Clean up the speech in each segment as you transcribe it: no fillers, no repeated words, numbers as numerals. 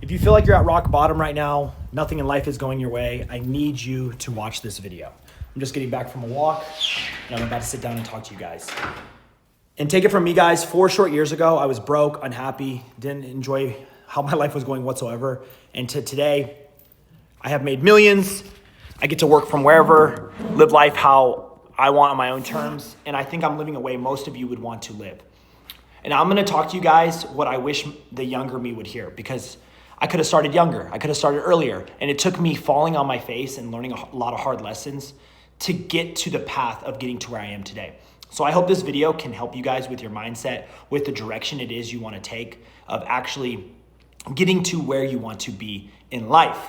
If you feel like you're at rock bottom right now, nothing in life is going your way, I need you to watch this video. I'm just getting back from a walk and I'm about to sit down and talk to you guys. And take it from me, guys, 4 short years ago, I was broke, unhappy, didn't enjoy how my life was going whatsoever. And to today, I have made millions. I get to work from wherever, live life how I want on my own terms. And I think I'm living a way most of you would want to live. And I'm gonna talk to you guys what I wish the younger me would hear, because I could have started younger. I could have started earlier. And it took me falling on my face and learning a lot of hard lessons to get to the path of getting to where I am today. So I hope this video can help you guys with your mindset, with the direction it is you want to take of actually getting to where you want to be in life.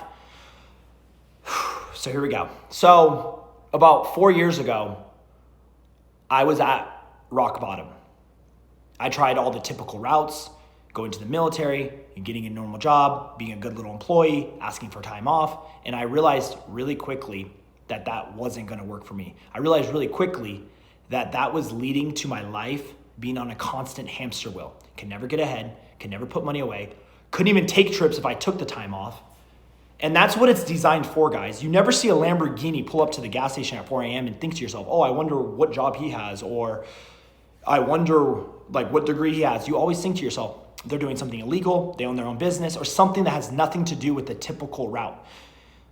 So here we go. So about 4 years ago, I was at rock bottom. I tried all the typical routes, going to the military and getting a normal job, being a good little employee, asking for time off. And I realized really quickly that that wasn't going to work for me. I realized really quickly that that was leading to my life being on a constant hamster wheel. Could never get ahead, could never put money away, couldn't even take trips if I took the time off. And that's what it's designed for, guys. You never see a Lamborghini pull up to the gas station at 4 a.m. and think to yourself, oh, I wonder what job he has, or I wonder like what degree he has. You always think to yourself, they're doing something illegal, they own their own business, or something that has nothing to do with the typical route.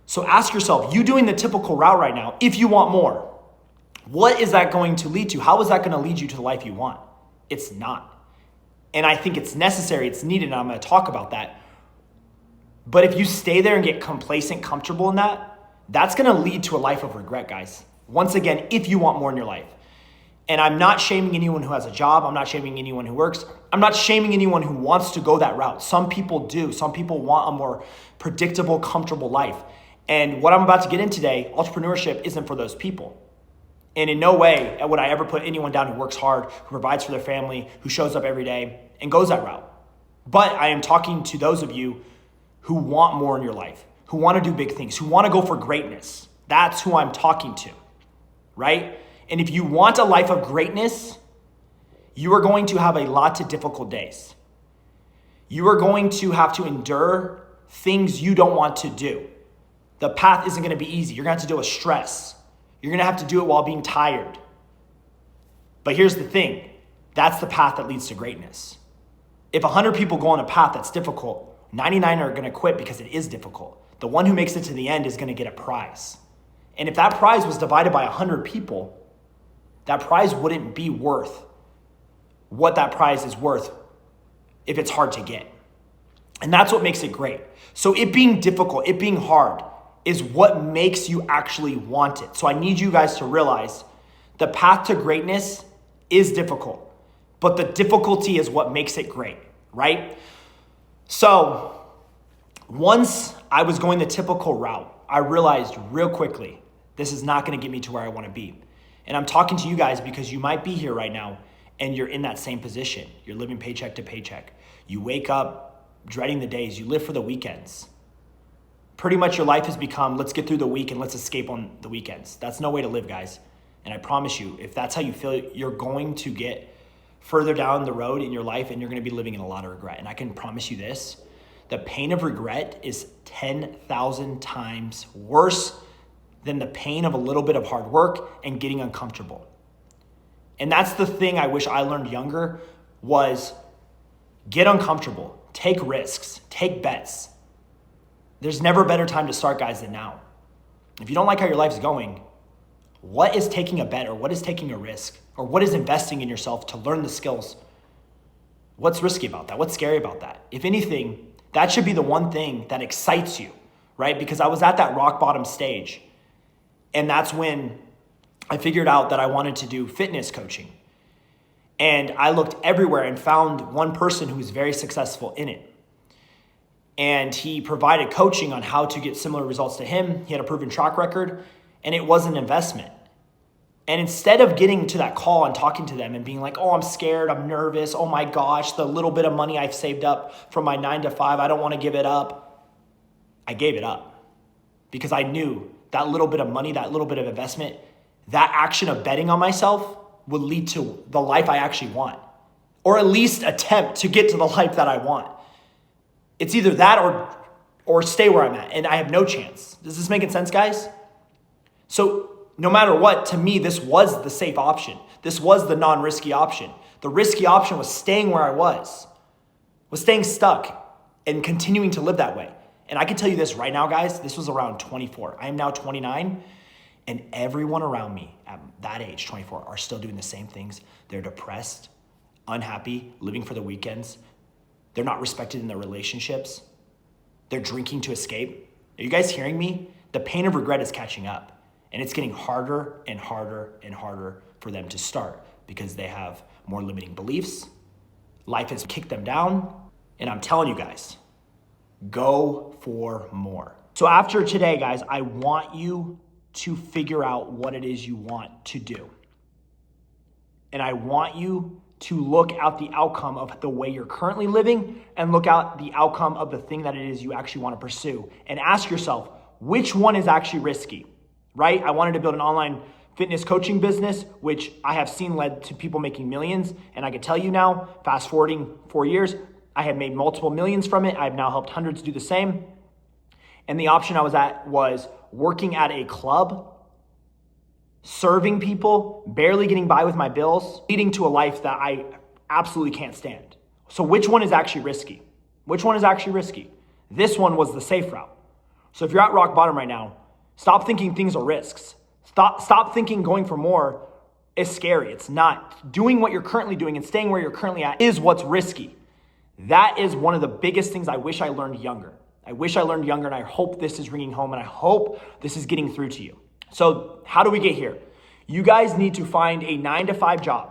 So ask yourself, you doing the typical route right now, if you want more, what is that going to lead to? How is that going to lead you to the life you want? It's not. And I think it's necessary, it's needed, and I'm going to talk about that. But if you stay there and get complacent, comfortable in that, that's going to lead to a life of regret, guys. Once again, if you want more in your life. And I'm not shaming anyone who has a job. I'm not shaming anyone who works. I'm not shaming anyone who wants to go that route. Some people do. Some people want a more predictable, comfortable life. And what I'm about to get in today, entrepreneurship isn't for those people. And in no way would I ever put anyone down who works hard, who provides for their family, who shows up every day and goes that route. But I am talking to those of you who want more in your life, who want to do big things, who want to go for greatness. That's who I'm talking to, right? And if you want a life of greatness, you are going to have a lot of difficult days. You are going to have to endure things you don't want to do. The path isn't going to be easy. You're going to have to deal with stress. You're going to have to do it while being tired. But here's the thing. That's the path that leads to greatness. If 100 people go on a path that's difficult, 99 are going to quit because it is difficult. The one who makes it to the end is going to get a prize. And if that prize was divided by 100 people, that prize wouldn't be worth what that prize is worth if it's hard to get. And that's what makes it great. So it being difficult, it being hard is what makes you actually want it. So I need you guys to realize the path to greatness is difficult, but the difficulty is what makes it great, right? So once I was going the typical route, I realized real quickly, this is not going to get me to where I want to be. And I'm talking to you guys because you might be here right now and you're in that same position. You're living paycheck to paycheck. You wake up dreading the days. You live for the weekends. Pretty much your life has become, let's get through the week and let's escape on the weekends. That's no way to live, guys. And I promise you, if that's how you feel, you're going to get further down the road in your life and you're going to be living in a lot of regret. And I can promise you this, the pain of regret is 10,000 times worse than the pain of a little bit of hard work and getting uncomfortable. And that's the thing I wish I learned younger was get uncomfortable, take risks, take bets. There's never a better time to start, guys, than now. If you don't like how your life's going, what is taking a bet or what is taking a risk or what is investing in yourself to learn the skills? What's risky about that? What's scary about that? If anything, that should be the one thing that excites you, right? Because I was at that rock bottom stage. And that's when I figured out that I wanted to do fitness coaching. And I looked everywhere and found one person who was very successful in it. And he provided coaching on how to get similar results to him. He had a proven track record, and it was an investment. And instead of getting to that call and talking to them and being like, oh, I'm scared, I'm nervous, oh my gosh, the little bit of money I've saved up from my 9 to 5, I don't want to give it up. I gave it up because I knew that little bit of money, that little bit of investment, that action of betting on myself would lead to the life I actually want, or at least attempt to get to the life that I want. It's either that or stay where I'm at, and I have no chance. Does this make sense, guys? So no matter what, to me, this was the safe option. This was the non-risky option. The risky option was staying where I was staying stuck and continuing to live that way. And I can tell you this right now, guys, this was around 24. I am now 29, and everyone around me at that age, 24, are still doing the same things. They're depressed, unhappy, living for the weekends. They're not respected in their relationships. They're drinking to escape. Are you guys hearing me? The pain of regret is catching up, and it's getting harder and harder and harder for them to start because they have more limiting beliefs. Life has kicked them down, and I'm telling you guys, go for more. So after today, guys, I want you to figure out what it is you want to do. And I want you to look at the outcome of the way you're currently living and look at the outcome of the thing that it is you actually want to pursue. And ask yourself, which one is actually risky, right? I wanted to build an online fitness coaching business, which I have seen led to people making millions. And I can tell you now, fast forwarding 4 years, I have made multiple millions from it. I've now helped hundreds do the same. And the option I was at was working at a club, serving people, barely getting by with my bills, leading to a life that I absolutely can't stand. So which one is actually risky? Which one is actually risky? This one was the safe route. So if you're at rock bottom right now, stop thinking things are risks. Stop thinking going for more is scary. It's not. Doing what you're currently doing and staying where you're currently at is what's risky. That is one of the biggest things I wish I learned younger. I wish I learned younger, and I hope this is ringing home, and I hope this is getting through to you. So how do we get here? You guys need to find a 9-to-5 job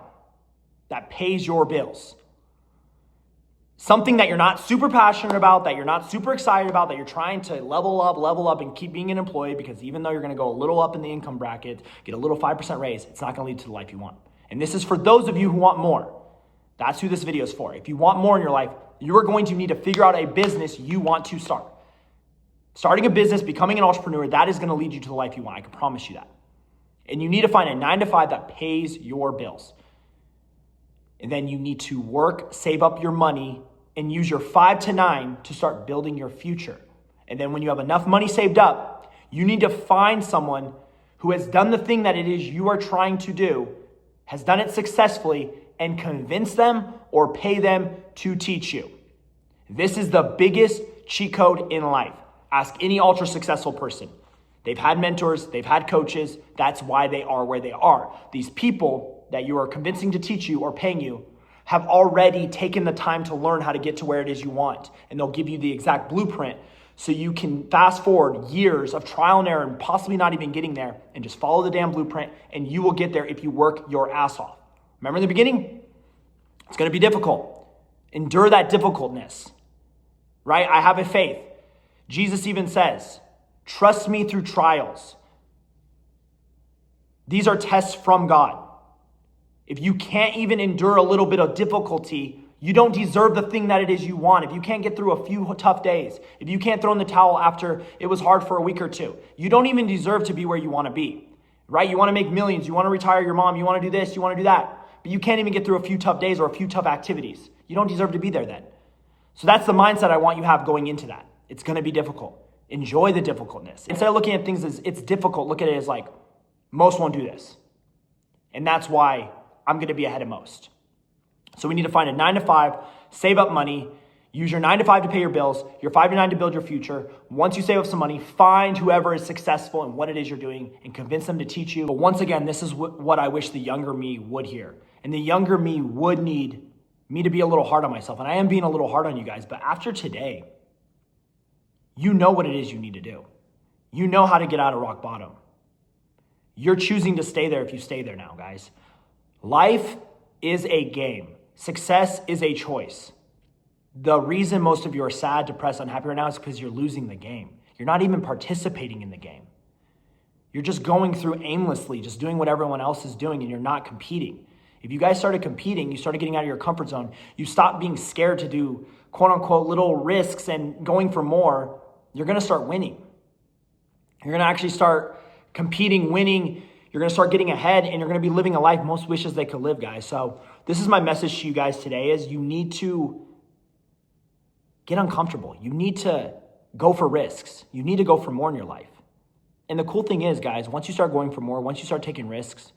that pays your bills. Something that you're not super passionate about, that you're not super excited about, that you're trying to level up and keep being an employee, because even though you're going to go a little up in the income bracket, get a little 5% raise, it's not going to lead to the life you want. And this is for those of you who want more. That's who this video is for. If you want more in your life, you are going to need to figure out a business you want to start. Starting a business, becoming an entrepreneur, that is going to lead you to the life you want. I can promise you that. And you need to find a 9-to-5 that pays your bills. And then you need to work, save up your money, and use your 5 to 9 to start building your future. And then when you have enough money saved up, you need to find someone who has done the thing that it is you are trying to do, has done it successfully, and convince them or pay them to teach you. This is the biggest cheat code in life. Ask any ultra successful person. They've had mentors, they've had coaches. That's why they are where they are. These people that you are convincing to teach you or paying you have already taken the time to learn how to get to where it is you want. And they'll give you the exact blueprint so you can fast forward years of trial and error and possibly not even getting there, and just follow the damn blueprint, and you will get there if you work your ass off. Remember in the beginning? It's going to be difficult. Endure that difficultness, right? I have a faith. Jesus even says, trust me through trials. These are tests from God. If you can't even endure a little bit of difficulty, you don't deserve the thing that it is you want. If you can't get through a few tough days, if you can't throw in the towel after it was hard for a week or two, you don't even deserve to be where you want to be, right? You want to make millions. You want to retire your mom. You want to do this. You want to do that. But you can't even get through a few tough days or a few tough activities. You don't deserve to be there then. So that's the mindset I want you to have going into that. It's going to be difficult. Enjoy the difficultness. Instead of looking at things as it's difficult, look at it as like, most won't do this. And that's why I'm going to be ahead of most. So we need to find a 9-to-5, save up money, use your 9-to-5 to pay your bills, your 5 to 9 to build your future. Once you save up some money, find whoever is successful in what it is you're doing and convince them to teach you. But once again, this is what I wish the younger me would hear. And the younger me would need me to be a little hard on myself. And I am being a little hard on you guys. But after today, you know what it is you need to do. You know how to get out of rock bottom. You're choosing to stay there if you stay there now, guys. Life is a game. Success is a choice. The reason most of you are sad, depressed, unhappy right now is because you're losing the game. You're not even participating in the game. You're just going through aimlessly, just doing what everyone else is doing, and you're not competing. If you guys started competing, you started getting out of your comfort zone, you stopped being scared to do quote unquote little risks and going for more, you're going to start winning. You're going to actually start competing, winning. You're going to start getting ahead, and you're going to be living a life most wishes they could live, guys. So this is my message to you guys today is you need to get uncomfortable. You need to go for risks. You need to go for more in your life. And the cool thing is, guys, once you start going for more, once you start taking risks,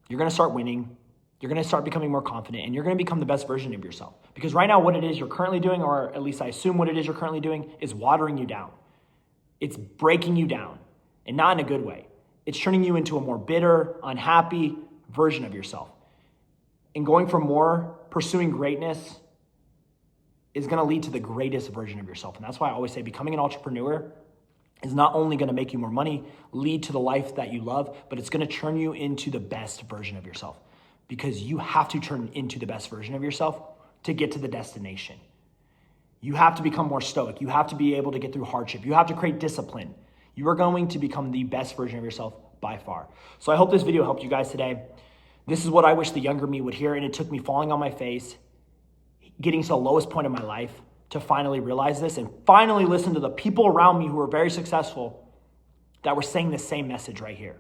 you're going to start winning. You're going to start becoming more confident, and you're going to become the best version of yourself. Because right now, what it is you're currently doing, or at least I assume what it is you're currently doing, is watering you down. It's breaking you down, and not in a good way. It's turning you into a more bitter, unhappy version of yourself. And going for more, pursuing greatness, is going to lead to the greatest version of yourself. And that's why I always say becoming an entrepreneur is not only going to make you more money, lead to the life that you love, but it's going to turn you into the best version of yourself. Because you have to turn into the best version of yourself to get to the destination. You have to become more stoic. You have to be able to get through hardship. You have to create discipline. You are going to become the best version of yourself by far. So I hope this video helped you guys today. This is what I wish the younger me would hear, and it took me falling on my face, getting to the lowest point of my life to finally realize this and finally listen to the people around me who were very successful that were saying the same message right here.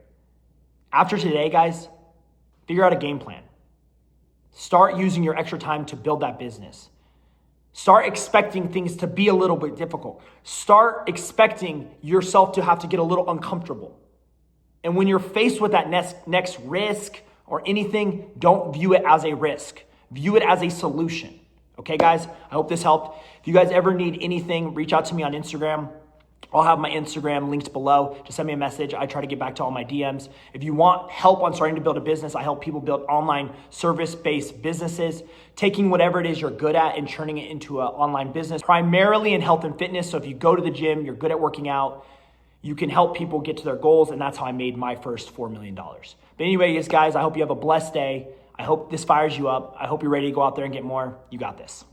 After today, guys, figure out a game plan. Start using your extra time to build that business. Start expecting things to be a little bit difficult. Start expecting yourself to have to get a little uncomfortable. And when you're faced with that next risk or anything, don't view it as a risk. View it as a solution. Okay, guys? I hope this helped. If you guys ever need anything, reach out to me on Instagram. I'll have my Instagram linked below. Just send me a message. I try to get back to all my DMs. If you want help on starting to build a business, I help people build online service-based businesses, taking whatever it is you're good at and turning it into an online business, primarily in health and fitness. So if you go to the gym, you're good at working out, you can help people get to their goals, and that's how I made my first $4 million. But anyways, guys, I hope you have a blessed day. I hope this fires you up. I hope you're ready to go out there and get more. You got this.